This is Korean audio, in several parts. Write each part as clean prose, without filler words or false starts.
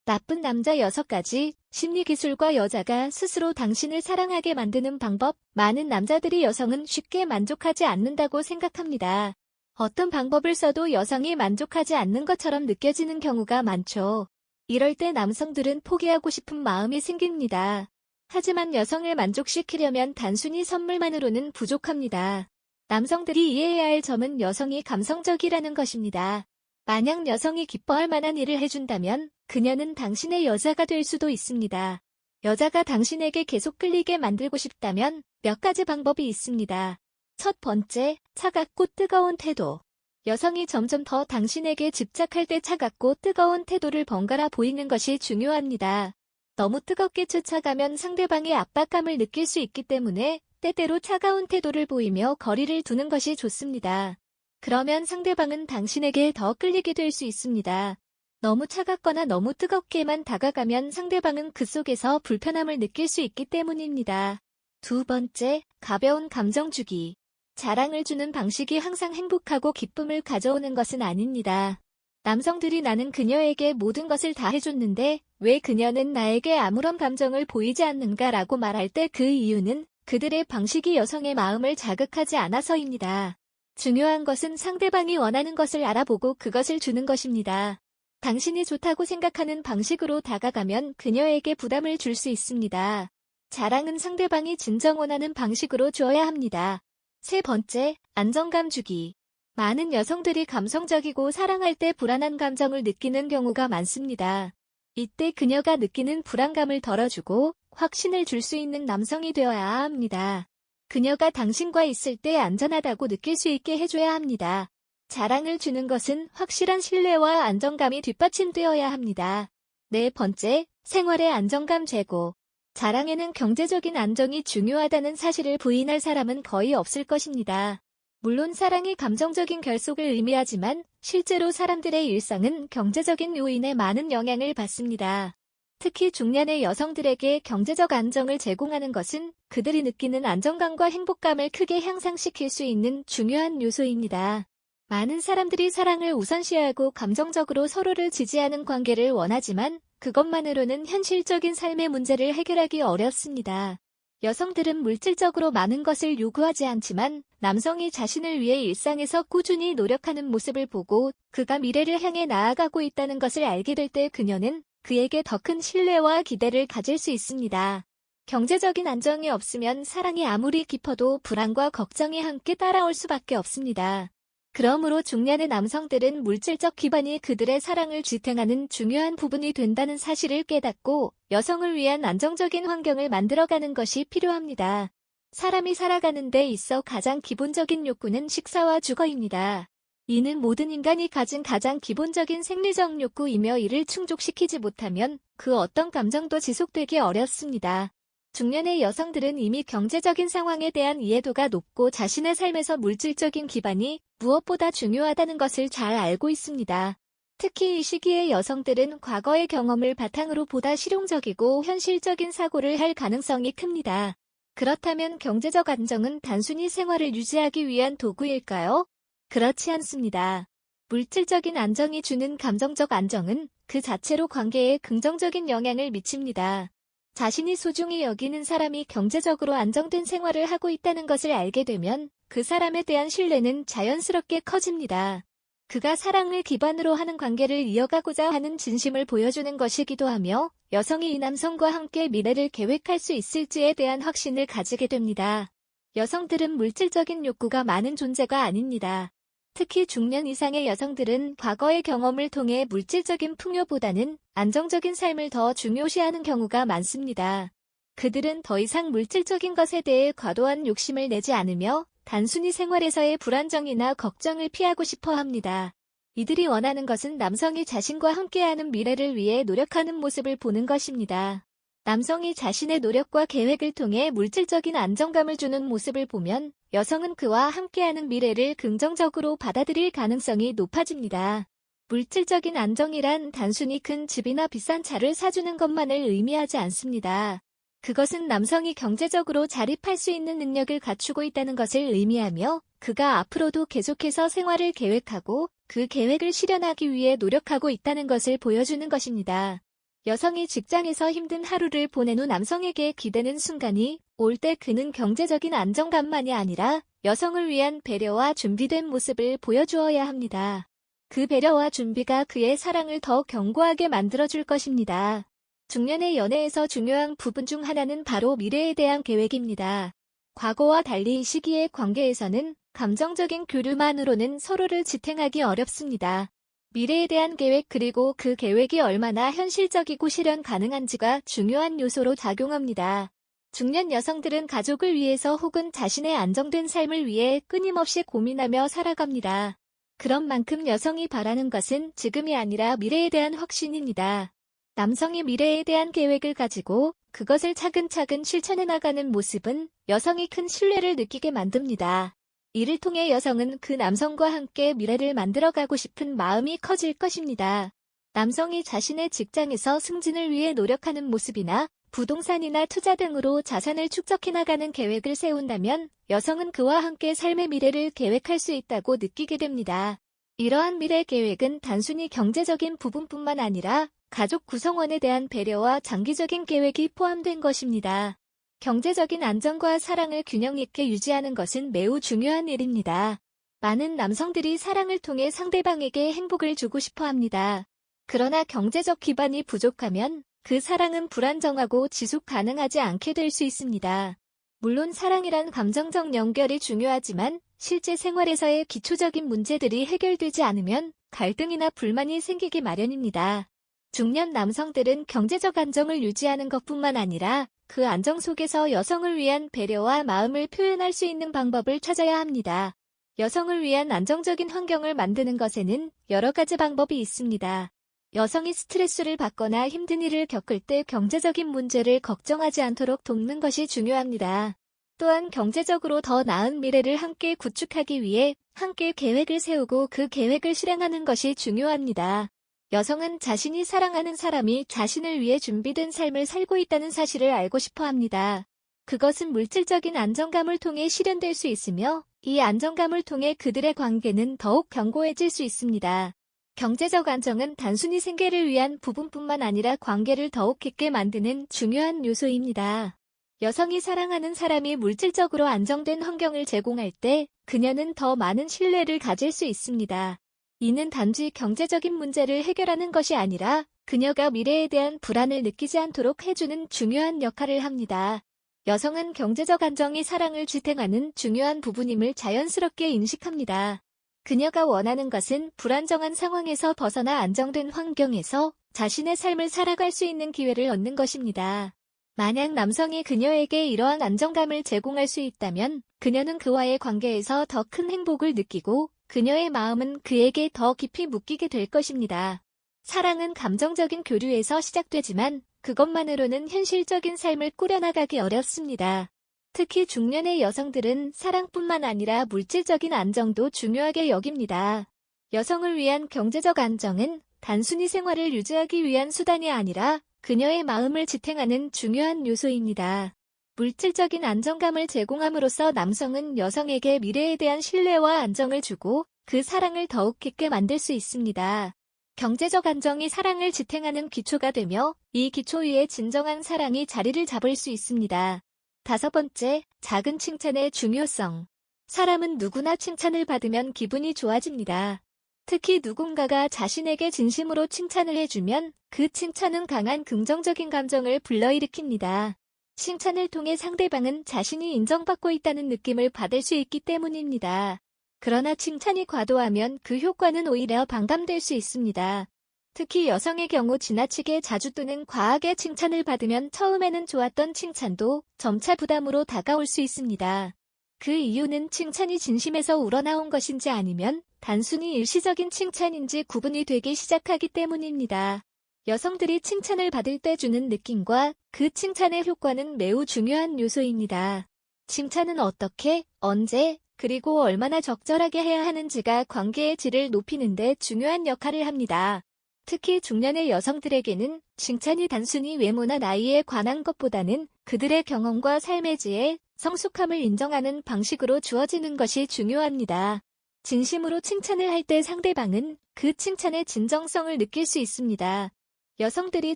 나쁜 남자 6가지, 심리기술과 여자가 스스로 당신을 사랑하게 만드는 방법. 많은 남자들이 여성은 쉽게 만족하지 않는다고 생각합니다. 어떤 방법을 써도 여성이 만족하지 않는 것처럼 느껴지는 경우가 많죠. 이럴 때 남성들은 포기하고 싶은 마음이 생깁니다. 하지만 여성을 만족시키려면 단순히 선물만으로는 부족합니다. 남성들이 이해해야 할 점은 여성이 감성적이라는 것입니다. 만약 여성이 기뻐할 만한 일을 해준다면 그녀는 당신의 여자가 될 수도 있습니다. 여자가 당신에게 계속 끌리게 만들고 싶다면 몇 가지 방법이 있습니다. 첫 번째, 차갑고 뜨거운 태도. 여성이 점점 더 당신에게 집착할 때 차갑고 뜨거운 태도를 번갈아 보이는 것이 중요합니다. 너무 뜨겁게 쫓아가면 상대방의 압박감을 느낄 수 있기 때문에 때때로 차가운 태도를 보이며 거리를 두는 것이 좋습니다. 그러면 상대방은 당신에게 더 끌리게 될 수 있습니다. 너무 차갑거나 너무 뜨겁게만 다가가면 상대방은 그 속에서 불편함을 느낄 수 있기 때문입니다. 두 번째, 가벼운 감정 주기. 자랑을 주는 방식이 항상 행복하고 기쁨을 가져오는 것은 아닙니다. 남성들이 나는 그녀에게 모든 것을 다 해줬는데 왜 그녀는 나에게 아무런 감정을 보이지 않는가라고 말할 때 그 이유는 그들의 방식이 여성의 마음을 자극하지 않아서입니다. 중요한 것은 상대방이 원하는 것을 알아보고 그것을 주는 것입니다. 당신이 좋다고 생각하는 방식으로 다가가면 그녀에게 부담을 줄 수 있습니다. 자랑은 상대방이 진정 원하는 방식으로 주어야 합니다. 세 번째, 안정감 주기. 많은 여성들이 감성적이고 사랑할 때 불안한 감정을 느끼는 경우가 많습니다. 이때 그녀가 느끼는 불안감을 덜어주고 확신을 줄 수 있는 남성이 되어야 합니다. 그녀가 당신과 있을 때 안전하다고 느낄 수 있게 해줘야 합니다. 자랑을 주는 것은 확실한 신뢰와 안정감이 뒷받침되어야 합니다. 네 번째, 생활의 안정감 제고. 자랑에는 경제적인 안정이 중요하다는 사실을 부인할 사람은 거의 없을 것입니다. 물론 사랑이 감정적인 결속을 의미하지만 실제로 사람들의 일상은 경제적인 요인에 많은 영향을 받습니다. 특히 중년의 여성들에게 경제적 안정을 제공하는 것은 그들이 느끼는 안정감과 행복감을 크게 향상시킬 수 있는 중요한 요소입니다. 많은 사람들이 사랑을 우선시하고 감정적으로 서로를 지지하는 관계를 원하지만 그것만으로는 현실적인 삶의 문제를 해결하기 어렵습니다. 여성들은 물질적으로 많은 것을 요구하지 않지만 남성이 자신을 위해 일상에서 꾸준히 노력하는 모습을 보고 그가 미래를 향해 나아가고 있다는 것을 알게 될 때 그녀는 그에게 더 큰 신뢰와 기대를 가질 수 있습니다. 경제적인 안정이 없으면 사랑이 아무리 깊어도 불안과 걱정이 함께 따라올 수밖에 없습니다. 그러므로 중년의 남성들은 물질적 기반이 그들의 사랑을 지탱하는 중요한 부분이 된다는 사실을 깨닫고 여성을 위한 안정적인 환경을 만들어가는 것이 필요합니다. 사람이 살아가는 데 있어 가장 기본적인 욕구는 식사와 주거입니다. 이는 모든 인간이 가진 가장 기본적인 생리적 욕구이며 이를 충족시키지 못하면 그 어떤 감정도 지속되기 어렵습니다. 중년의 여성들은 이미 경제적인 상황에 대한 이해도가 높고 자신의 삶에서 물질적인 기반이 무엇보다 중요하다는 것을 잘 알고 있습니다. 특히 이 시기의 여성들은 과거의 경험을 바탕으로 보다 실용적이고 현실적인 사고를 할 가능성이 큽니다. 그렇다면 경제적 안정은 단순히 생활을 유지하기 위한 도구일까요? 그렇지 않습니다. 물질적인 안정이 주는 감정적 안정은 그 자체로 관계에 긍정적인 영향을 미칩니다. 자신이 소중히 여기는 사람이 경제적으로 안정된 생활을 하고 있다는 것을 알게 되면 그 사람에 대한 신뢰는 자연스럽게 커집니다. 그가 사랑을 기반으로 하는 관계를 이어가고자 하는 진심을 보여주는 것이기도 하며 여성이 이 남성과 함께 미래를 계획할 수 있을지에 대한 확신을 가지게 됩니다. 여성들은 물질적인 욕구가 많은 존재가 아닙니다. 특히 중년 이상의 여성들은 과거의 경험을 통해 물질적인 풍요보다는 안정적인 삶을 더 중요시하는 경우가 많습니다. 그들은 더 이상 물질적인 것에 대해 과도한 욕심을 내지 않으며 단순히 생활에서의 불안정이나 걱정을 피하고 싶어 합니다. 이들이 원하는 것은 남성이 자신과 함께하는 미래를 위해 노력하는 모습을 보는 것입니다. 남성이 자신의 노력과 계획을 통해 물질적인 안정감을 주는 모습을 보면 여성은 그와 함께하는 미래를 긍정적으로 받아들일 가능성이 높아집니다. 물질적인 안정이란 단순히 큰 집이나 비싼 차를 사주는 것만을 의미하지 않습니다. 그것은 남성이 경제적으로 자립할 수 있는 능력을 갖추고 있다는 것을 의미하며 그가 앞으로도 계속해서 생활을 계획하고 그 계획을 실현하기 위해 노력하고 있다는 것을 보여주는 것입니다. 여성이 직장에서 힘든 하루를 보낸 후 남성에게 기대는 순간이 올 때 그는 경제적인 안정감만이 아니라 여성을 위한 배려와 준비된 모습을 보여주어야 합니다. 그 배려와 준비가 그의 사랑을 더 견고하게 만들어줄 것입니다. 중년의 연애에서 중요한 부분 중 하나는 바로 미래에 대한 계획입니다. 과거와 달리 이 시기의 관계에서는 감정적인 교류만으로는 서로를 지탱하기 어렵습니다. 미래에 대한 계획 그리고 그 계획이 얼마나 현실적이고 실현 가능한지가 중요한 요소로 작용합니다. 중년 여성들은 가족을 위해서 혹은 자신의 안정된 삶을 위해 끊임없이 고민하며 살아갑니다. 그런 만큼 여성이 바라는 것은 지금이 아니라 미래에 대한 확신입니다. 남성이 미래에 대한 계획을 가지고 그것을 차근차근 실천해 나가는 모습은 여성이 큰 신뢰를 느끼게 만듭니다. 이를 통해 여성은 그 남성과 함께 미래를 만들어가고 싶은 마음이 커질 것입니다. 남성이 자신의 직장에서 승진을 위해 노력하는 모습이나 부동산이나 투자 등으로 자산을 축적해 나가는 계획을 세운다면 여성은 그와 함께 삶의 미래를 계획할 수 있다고 느끼게 됩니다. 이러한 미래 계획은 단순히 경제적인 부분뿐만 아니라 가족 구성원에 대한 배려와 장기적인 계획이 포함된 것입니다. 경제적인 안정과 사랑을 균형 있게 유지하는 것은 매우 중요한 일입니다. 많은 남성들이 사랑을 통해 상대방에게 행복을 주고 싶어 합니다. 그러나 경제적 기반이 부족하면 그 사랑은 불안정하고 지속 가능하지 않게 될 수 있습니다. 물론 사랑이란 감정적 연결이 중요하지만 실제 생활에서의 기초적인 문제들이 해결되지 않으면 갈등이나 불만이 생기기 마련입니다. 중년 남성들은 경제적 안정을 유지하는 것뿐만 아니라 그 안정 속에서 여성을 위한 배려와 마음을 표현할 수 있는 방법을 찾아야 합니다. 여성을 위한 안정적인 환경을 만드는 것에는 여러 가지 방법이 있습니다. 여성이 스트레스를 받거나 힘든 일을 겪을 때 경제적인 문제를 걱정하지 않도록 돕는 것이 중요합니다. 또한 경제적으로 더 나은 미래를 함께 구축하기 위해 함께 계획을 세우고 그 계획을 실행하는 것이 중요합니다. 여성은 자신이 사랑하는 사람이 자신을 위해 준비된 삶을 살고 있다는 사실을 알고 싶어 합니다. 그것은 물질적인 안정감을 통해 실현될 수 있으며 이 안정감을 통해 그들의 관계는 더욱 견고해질 수 있습니다. 경제적 안정은 단순히 생계를 위한 부분뿐만 아니라 관계를 더욱 깊게 만드는 중요한 요소입니다. 여성이 사랑하는 사람이 물질적으로 안정된 환경을 제공할 때 그녀는 더 많은 신뢰를 가질 수 있습니다. 이는 단지 경제적인 문제를 해결하는 것이 아니라 그녀가 미래에 대한 불안을 느끼지 않도록 해주는 중요한 역할을 합니다. 여성은 경제적 안정이 사랑을 지탱하는 중요한 부분임을 자연스럽게 인식합니다. 그녀가 원하는 것은 불안정한 상황에서 벗어나 안정된 환경에서 자신의 삶을 살아갈 수 있는 기회를 얻는 것입니다. 만약 남성이 그녀에게 이러한 안정감을 제공할 수 있다면 그녀는 그와의 관계에서 더 큰 행복을 느끼고 그녀의 마음은 그에게 더 깊이 묶이게 될 것입니다. 사랑은 감정적인 교류에서 시작되지만 그것만으로는 현실적인 삶을 꾸려나가기 어렵습니다. 특히 중년의 여성들은 사랑뿐만 아니라 물질적인 안정도 중요하게 여깁니다. 여성을 위한 경제적 안정은 단순히 생활을 유지하기 위한 수단이 아니라 그녀의 마음을 지탱하는 중요한 요소입니다. 물질적인 안정감을 제공함으로써 남성은 여성에게 미래에 대한 신뢰와 안정을 주고 그 사랑을 더욱 깊게 만들 수 있습니다. 경제적 안정이 사랑을 지탱하는 기초가 되며 이 기초 위에 진정한 사랑이 자리를 잡을 수 있습니다. 5번째, 작은 칭찬의 중요성. 사람은 누구나 칭찬을 받으면 기분이 좋아집니다. 특히 누군가가 자신에게 진심으로 칭찬을 해주면 그 칭찬은 강한 긍정적인 감정을 불러일으킵니다. 칭찬을 통해 상대방은 자신이 인정받고 있다는 느낌을 받을 수 있기 때문입니다. 그러나 칭찬이 과도하면 그 효과는 오히려 반감될 수 있습니다. 특히 여성의 경우 지나치게 자주 또는 과하게 칭찬을 받으면 처음에는 좋았던 칭찬도 점차 부담으로 다가올 수 있습니다. 그 이유는 칭찬이 진심에서 우러나온 것인지 아니면 단순히 일시적인 칭찬인지 구분이 되기 시작하기 때문입니다. 여성들이 칭찬을 받을 때 주는 느낌과 그 칭찬의 효과는 매우 중요한 요소입니다. 칭찬은 어떻게, 언제, 그리고 얼마나 적절하게 해야 하는지가 관계의 질을 높이는 데 중요한 역할을 합니다. 특히 중년의 여성들에게는 칭찬이 단순히 외모나 나이에 관한 것보다는 그들의 경험과 삶의 지혜, 성숙함을 인정하는 방식으로 주어지는 것이 중요합니다. 진심으로 칭찬을 할 때 상대방은 그 칭찬의 진정성을 느낄 수 있습니다. 여성들이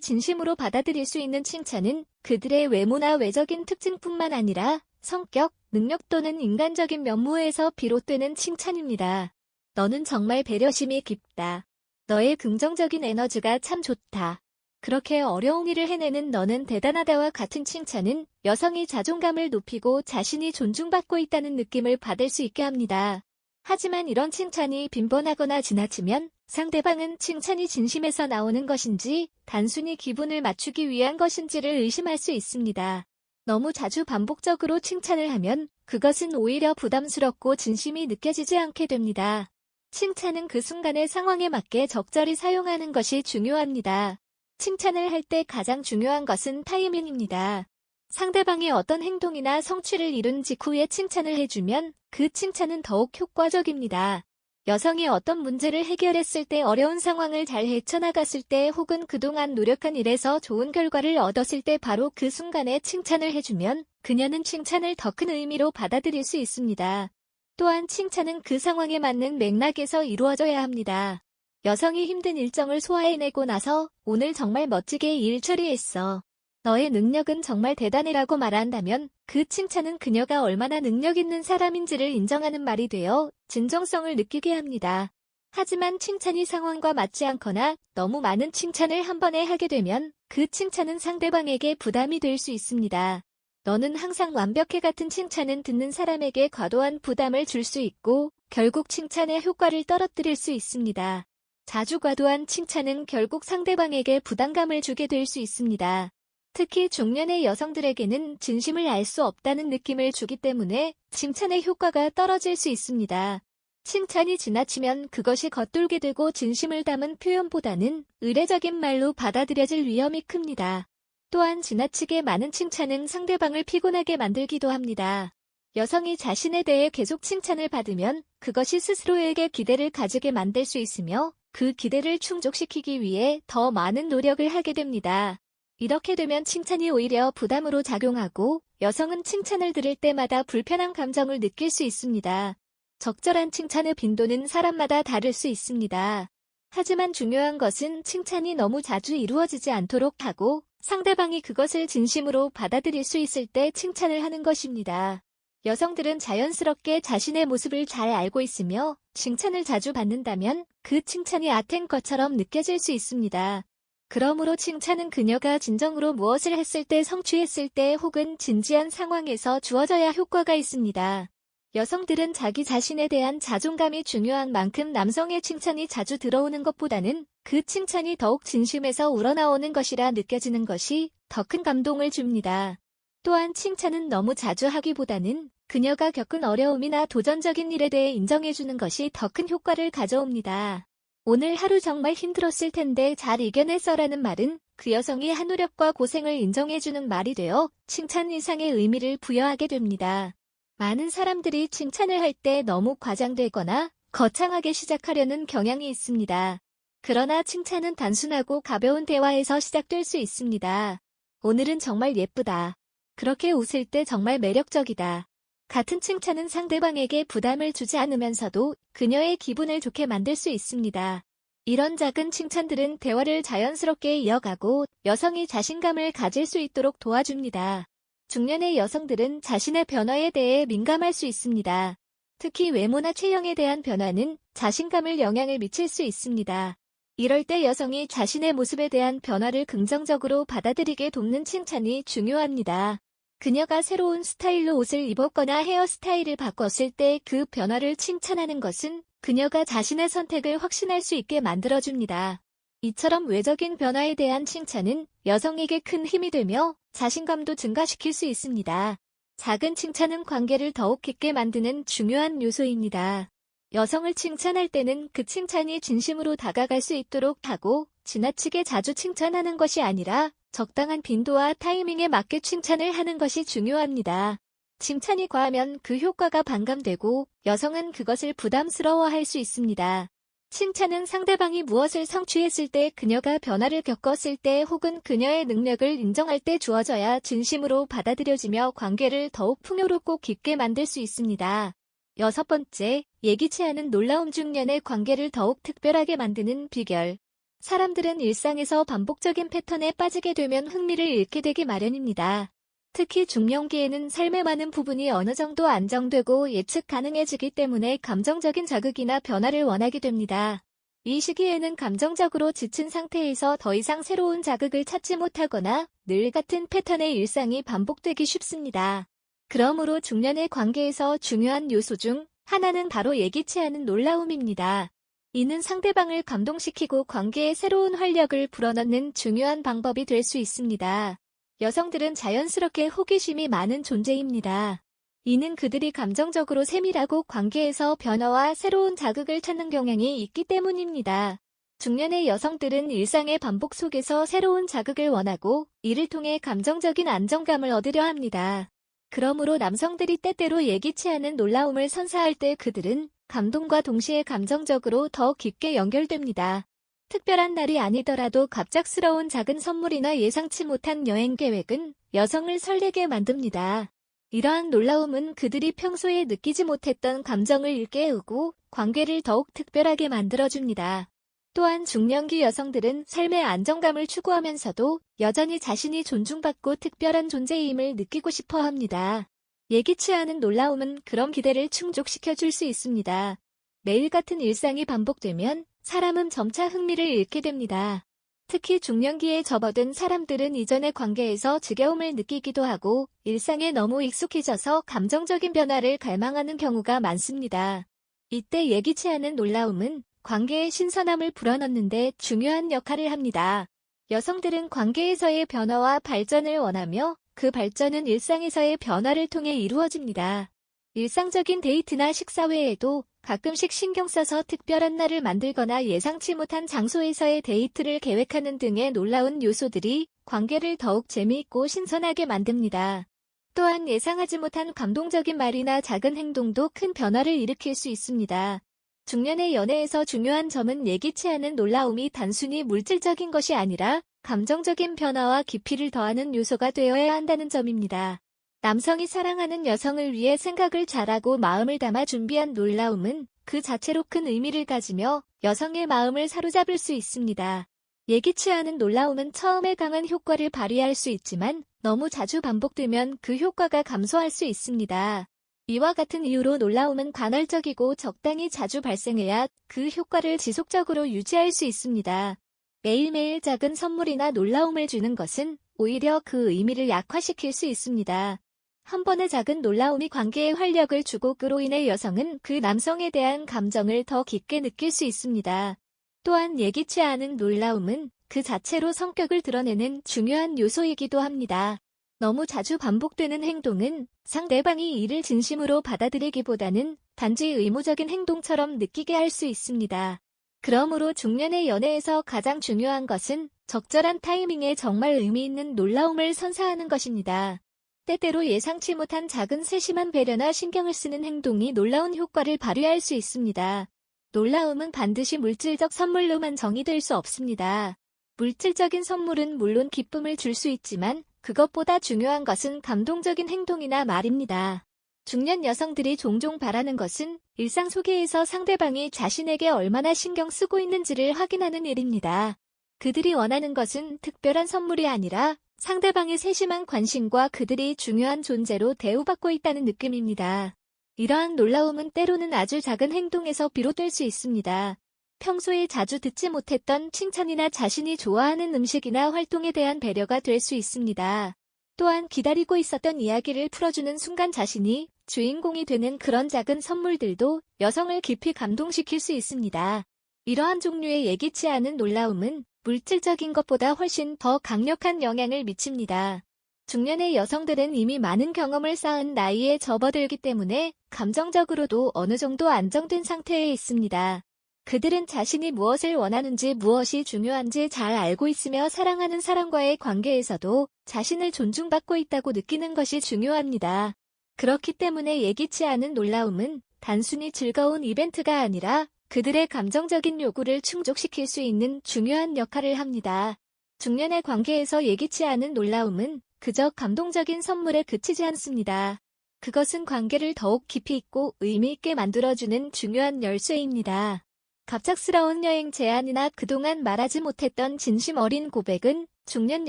진심으로 받아들일 수 있는 칭찬은 그들의 외모나 외적인 특징뿐만 아니라 성격, 능력 또는 인간적인 면모에서 비롯되는 칭찬입니다. 너는 정말 배려심이 깊다. 너의 긍정적인 에너지가 참 좋다. 그렇게 어려운 일을 해내는 너는 대단하다와 같은 칭찬은 여성이 자존감을 높이고 자신이 존중받고 있다는 느낌을 받을 수 있게 합니다. 하지만 이런 칭찬이 빈번하거나 지나치면 상대방은 칭찬이 진심에서 나오는 것인지 단순히 기분을 맞추기 위한 것인지를 의심할 수 있습니다. 너무 자주 반복적으로 칭찬을 하면 그것은 오히려 부담스럽고 진심이 느껴지지 않게 됩니다. 칭찬은 그 순간의 상황에 맞게 적절히 사용하는 것이 중요합니다. 칭찬을 할 때 가장 중요한 것은 타이밍입니다. 상대방이 어떤 행동이나 성취를 이룬 직후에 칭찬을 해주면 그 칭찬은 더욱 효과적입니다. 여성이 어떤 문제를 해결했을 때, 어려운 상황을 잘 헤쳐나갔을 때, 혹은 그동안 노력한 일에서 좋은 결과를 얻었을 때 바로 그 순간에 칭찬을 해주면 그녀는 칭찬을 더 큰 의미로 받아들일 수 있습니다. 또한 칭찬은 그 상황에 맞는 맥락에서 이루어져야 합니다. 여성이 힘든 일정을 소화해내고 나서 오늘 정말 멋지게 일 처리했어. 너의 능력은 정말 대단해라고 말한다면 그 칭찬은 그녀가 얼마나 능력 있는 사람인지를 인정하는 말이 되어 진정성을 느끼게 합니다. 하지만 칭찬이 상황과 맞지 않거나 너무 많은 칭찬을 한 번에 하게 되면 그 칭찬은 상대방에게 부담이 될 수 있습니다. 너는 항상 완벽해 같은 칭찬은 듣는 사람에게 과도한 부담을 줄 수 있고 결국 칭찬의 효과를 떨어뜨릴 수 있습니다. 자주 과도한 칭찬은 결국 상대방에게 부담감을 주게 될 수 있습니다. 특히 중년의 여성들에게는 진심을 알 수 없다는 느낌을 주기 때문에 칭찬의 효과가 떨어질 수 있습니다. 칭찬이 지나치면 그것이 겉돌게 되고 진심을 담은 표현보다는 의례적인 말로 받아들여질 위험이 큽니다. 또한 지나치게 많은 칭찬은 상대방을 피곤하게 만들기도 합니다. 여성이 자신에 대해 계속 칭찬을 받으면 그것이 스스로에게 기대를 가지게 만들 수 있으며 그 기대를 충족시키기 위해 더 많은 노력을 하게 됩니다. 이렇게 되면 칭찬이 오히려 부담으로 작용하고 여성은 칭찬을 들을 때마다 불편한 감정을 느낄 수 있습니다. 적절한 칭찬의 빈도는 사람마다 다를 수 있습니다. 하지만 중요한 것은 칭찬이 너무 자주 이루어지지 않도록 하고 상대방이 그것을 진심으로 받아들일 수 있을 때 칭찬을 하는 것입니다. 여성들은 자연스럽게 자신의 모습을 잘 알고 있으며 칭찬을 자주 받는다면 그 칭찬이 아텐 것처럼 느껴질 수 있습니다. 그러므로 칭찬은 그녀가 진정으로 무엇을 했을 때, 성취했을 때 혹은 진지한 상황에서 주어져야 효과가 있습니다. 여성들은 자기 자신에 대한 자존감이 중요한 만큼 남성의 칭찬이 자주 들어오는 것보다는 그 칭찬이 더욱 진심에서 우러나오는 것이라 느껴지는 것이 더 큰 감동을 줍니다. 또한 칭찬은 너무 자주 하기보다는 그녀가 겪은 어려움이나 도전적인 일에 대해 인정해주는 것이 더 큰 효과를 가져옵니다. 오늘 하루 정말 힘들었을 텐데 잘 이겨냈어라는 말은 그 여성이 한 노력과 고생을 인정해주는 말이 되어 칭찬 이상의 의미를 부여하게 됩니다. 많은 사람들이 칭찬을 할 때 너무 과장되거나 거창하게 시작하려는 경향이 있습니다. 그러나 칭찬은 단순하고 가벼운 대화에서 시작될 수 있습니다. 오늘은 정말 예쁘다. 그렇게 웃을 때 정말 매력적이다. 같은 칭찬은 상대방에게 부담을 주지 않으면서도 그녀의 기분을 좋게 만들 수 있습니다. 이런 작은 칭찬들은 대화를 자연스럽게 이어가고 여성이 자신감을 가질 수 있도록 도와줍니다. 중년의 여성들은 자신의 변화에 대해 민감할 수 있습니다. 특히 외모나 체형에 대한 변화는 자신감을 영향을 미칠 수 있습니다. 이럴 때 여성이 자신의 모습에 대한 변화를 긍정적으로 받아들이게 돕는 칭찬이 중요합니다. 그녀가 새로운 스타일로 옷을 입었거나 헤어스타일을 바꿨을 때 그 변화를 칭찬하는 것은 그녀가 자신의 선택을 확신할 수 있게 만들어줍니다. 이처럼 외적인 변화에 대한 칭찬은 여성에게 큰 힘이 되며 자신감도 증가시킬 수 있습니다. 작은 칭찬은 관계를 더욱 깊게 만드는 중요한 요소입니다. 여성을 칭찬할 때는 그 칭찬이 진심으로 다가갈 수 있도록 하고 지나치게 자주 칭찬하는 것이 아니라 적당한 빈도와 타이밍에 맞게 칭찬을 하는 것이 중요합니다. 칭찬이 과하면 그 효과가 반감되고 여성은 그것을 부담스러워할 수 있습니다. 칭찬은 상대방이 무엇을 성취했을 때, 그녀가 변화를 겪었을 때 혹은 그녀의 능력을 인정할 때 주어져야 진심으로 받아들여지며 관계를 더욱 풍요롭고 깊게 만들 수 있습니다. 6번째, 예기치 않은 놀라움. 중년의 관계를 더욱 특별하게 만드는 비결. 사람들은 일상에서 반복적인 패턴에 빠지게 되면 흥미를 잃게 되기 마련입니다. 특히 중년기에는 삶의 많은 부분이 어느 정도 안정되고 예측 가능해지기 때문에 감정적인 자극이나 변화를 원하게 됩니다. 이 시기에는 감정적으로 지친 상태에서 더 이상 새로운 자극을 찾지 못하거나 늘 같은 패턴의 일상이 반복되기 쉽습니다. 그러므로 중년의 관계에서 중요한 요소 중 하나는 바로 예기치 않은 놀라움입니다. 이는 상대방을 감동시키고 관계에 새로운 활력을 불어넣는 중요한 방법이 될 수 있습니다. 여성들은 자연스럽게 호기심이 많은 존재입니다. 이는 그들이 감정적으로 세밀하고 관계에서 변화와 새로운 자극을 찾는 경향이 있기 때문입니다. 중년의 여성들은 일상의 반복 속에서 새로운 자극을 원하고 이를 통해 감정적인 안정감을 얻으려 합니다. 그러므로 남성들이 때때로 예기치 않은 놀라움을 선사할 때 그들은 감동과 동시에 감정적으로 더 깊게 연결됩니다. 특별한 날이 아니더라도 갑작스러운 작은 선물이나 예상치 못한 여행 계획은 여성을 설레게 만듭니다. 이러한 놀라움은 그들이 평소에 느끼지 못했던 감정을 일깨우고 관계를 더욱 특별하게 만들어줍니다. 또한 중년기 여성들은 삶의 안정감을 추구하면서도 여전히 자신이 존중받고 특별한 존재임을 느끼고 싶어 합니다. 예기치 않은 놀라움은 그런 기대를 충족시켜 줄 수 있습니다. 매일 같은 일상이 반복되면 사람은 점차 흥미를 잃게 됩니다. 특히 중년기에 접어든 사람들은 이전의 관계에서 지겨움을 느끼기도 하고 일상에 너무 익숙해져서 감정적인 변화를 갈망하는 경우가 많습니다. 이때 예기치 않은 놀라움은 관계의 신선함을 불어넣는 데 중요한 역할을 합니다. 여성들은 관계에서의 변화와 발전을 원하며 그 발전은 일상에서의 변화를 통해 이루어집니다. 일상적인 데이트나 식사 외에도 가끔씩 신경 써서 특별한 날을 만들거나 예상치 못한 장소에서의 데이트를 계획하는 등의 놀라운 요소들이 관계를 더욱 재미있고 신선하게 만듭니다. 또한 예상하지 못한 감동적인 말이나 작은 행동도 큰 변화를 일으킬 수 있습니다. 중년의 연애에서 중요한 점은 예기치 않은 놀라움이 단순히 물질적인 것이 아니라 감정적인 변화와 깊이를 더하는 요소가 되어야 한다는 점입니다. 남성이 사랑하는 여성을 위해 생각을 잘하고 마음을 담아 준비한 놀라움은 그 자체로 큰 의미를 가지며 여성의 마음을 사로잡을 수 있습니다. 예기치 않은 놀라움은 처음에 강한 효과를 발휘할 수 있지만 너무 자주 반복되면 그 효과가 감소할 수 있습니다. 이와 같은 이유로 놀라움은 간헐적이고 적당히 자주 발생해야 그 효과를 지속적으로 유지할 수 있습니다. 매일매일 작은 선물이나 놀라움을 주는 것은 오히려 그 의미를 약화시킬 수 있습니다. 한 번의 작은 놀라움이 관계에 활력을 주고 그로 인해 여성은 그 남성에 대한 감정을 더 깊게 느낄 수 있습니다. 또한 예기치 않은 놀라움은 그 자체로 성격을 드러내는 중요한 요소이기도 합니다. 너무 자주 반복되는 행동은 상대방이 이를 진심으로 받아들이기보다는 단지 의무적인 행동처럼 느끼게 할 수 있습니다. 그러므로 중년의 연애에서 가장 중요한 것은 적절한 타이밍에 정말 의미 있는 놀라움을 선사하는 것입니다. 때때로 예상치 못한 작은 세심한 배려나 신경을 쓰는 행동이 놀라운 효과를 발휘할 수 있습니다. 놀라움은 반드시 물질적 선물로만 정의될 수 없습니다. 물질적인 선물은 물론 기쁨을 줄 수 있지만 그것보다 중요한 것은 감동적인 행동이나 말입니다. 중년 여성들이 종종 바라는 것은 일상 소개에서 상대방이 자신에게 얼마나 신경 쓰고 있는지를 확인하는 일입니다. 그들이 원하는 것은 특별한 선물이 아니라 상대방의 세심한 관심과 그들이 중요한 존재로 대우받고 있다는 느낌입니다. 이러한 놀라움은 때로는 아주 작은 행동에서 비롯될 수 있습니다. 평소에 자주 듣지 못했던 칭찬이나 자신이 좋아하는 음식이나 활동에 대한 배려가 될 수 있습니다. 또한 기다리고 있었던 이야기를 풀어주는 순간 자신이 주인공이 되는 그런 작은 선물들도 여성을 깊이 감동시킬 수 있습니다. 이러한 종류의 예기치 않은 놀라움은 물질적인 것보다 훨씬 더 강력한 영향을 미칩니다. 중년의 여성들은 이미 많은 경험을 쌓은 나이에 접어들기 때문에 감정적으로도 어느 정도 안정된 상태에 있습니다. 그들은 자신이 무엇을 원하는지 무엇이 중요한지 잘 알고 있으며 사랑하는 사람과의 관계에서도 자신을 존중받고 있다고 느끼는 것이 중요합니다. 그렇기 때문에 예기치 않은 놀라움은 단순히 즐거운 이벤트가 아니라 그들의 감정적인 요구를 충족시킬 수 있는 중요한 역할을 합니다. 중년의 관계에서 예기치 않은 놀라움은 그저 감동적인 선물에 그치지 않습니다. 그것은 관계를 더욱 깊이 있고 의미 있게 만들어주는 중요한 열쇠입니다. 갑작스러운 여행 제안이나 그동안 말하지 못했던 진심 어린 고백은 중년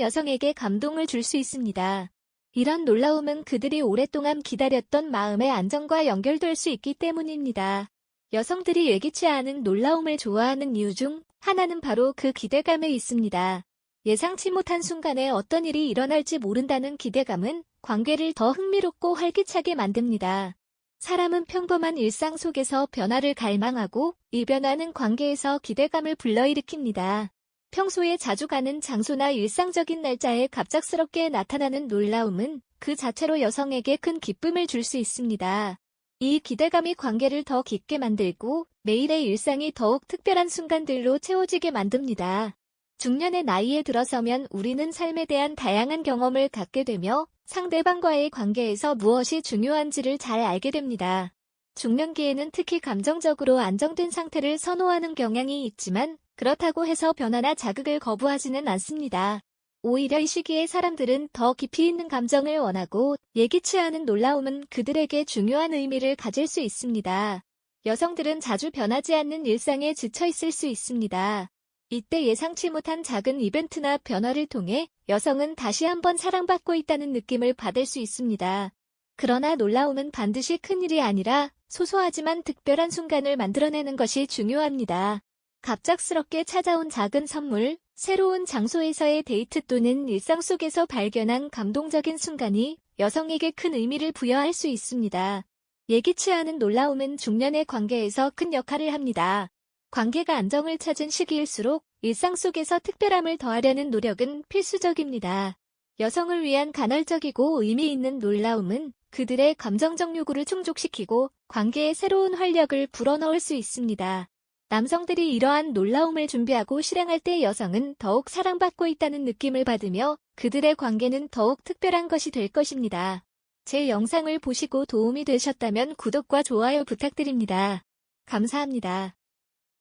여성에게 감동을 줄 수 있습니다. 이런 놀라움은 그들이 오랫동안 기다렸던 마음의 안정과 연결될 수 있기 때문입니다. 여성들이 예기치 않은 놀라움을 좋아하는 이유 중 하나는 바로 그 기대감에 있습니다. 예상치 못한 순간에 어떤 일이 일어날지 모른다는 기대감은 관계를 더 흥미롭고 활기차게 만듭니다. 사람은 평범한 일상 속에서 변화를 갈망하고 이 변화는 관계에서 기대감을 불러일으킵니다. 평소에 자주 가는 장소나 일상적인 날짜에 갑작스럽게 나타나는 놀라움은 그 자체로 여성에게 큰 기쁨을 줄 수 있습니다. 이 기대감이 관계를 더 깊게 만들고 매일의 일상이 더욱 특별한 순간들로 채워지게 만듭니다. 중년의 나이에 들어서면 우리는 삶에 대한 다양한 경험을 갖게 되며 상대방과의 관계에서 무엇이 중요한지를 잘 알게 됩니다. 중년기에는 특히 감정적으로 안정된 상태를 선호하는 경향이 있지만 그렇다고 해서 변화나 자극을 거부하지는 않습니다. 오히려 이 시기에 사람들은 더 깊이 있는 감정을 원하고 예기치 않은 놀라움은 그들에게 중요한 의미를 가질 수 있습니다. 여성들은 자주 변하지 않는 일상에 지쳐 있을 수 있습니다. 이때 예상치 못한 작은 이벤트나 변화를 통해 여성은 다시 한번 사랑받고 있다는 느낌을 받을 수 있습니다. 그러나 놀라움은 반드시 큰일이 아니라 소소하지만 특별한 순간을 만들어내는 것이 중요합니다. 갑작스럽게 찾아온 작은 선물, 새로운 장소에서의 데이트 또는 일상 속에서 발견한 감동적인 순간이 여성에게 큰 의미를 부여할 수 있습니다. 예기치 않은 놀라움은 중년의 관계에서 큰 역할을 합니다. 관계가 안정을 찾은 시기일수록 일상 속에서 특별함을 더하려는 노력은 필수적입니다. 여성을 위한 간헐적이고 의미 있는 놀라움은 그들의 감정적 요구를 충족시키고 관계에 새로운 활력을 불어넣을 수 있습니다. 남성들이 이러한 놀라움을 준비하고 실행할 때 여성은 더욱 사랑받고 있다는 느낌을 받으며 그들의 관계는 더욱 특별한 것이 될 것입니다. 제 영상을 보시고 도움이 되셨다면 구독과 좋아요 부탁드립니다. 감사합니다.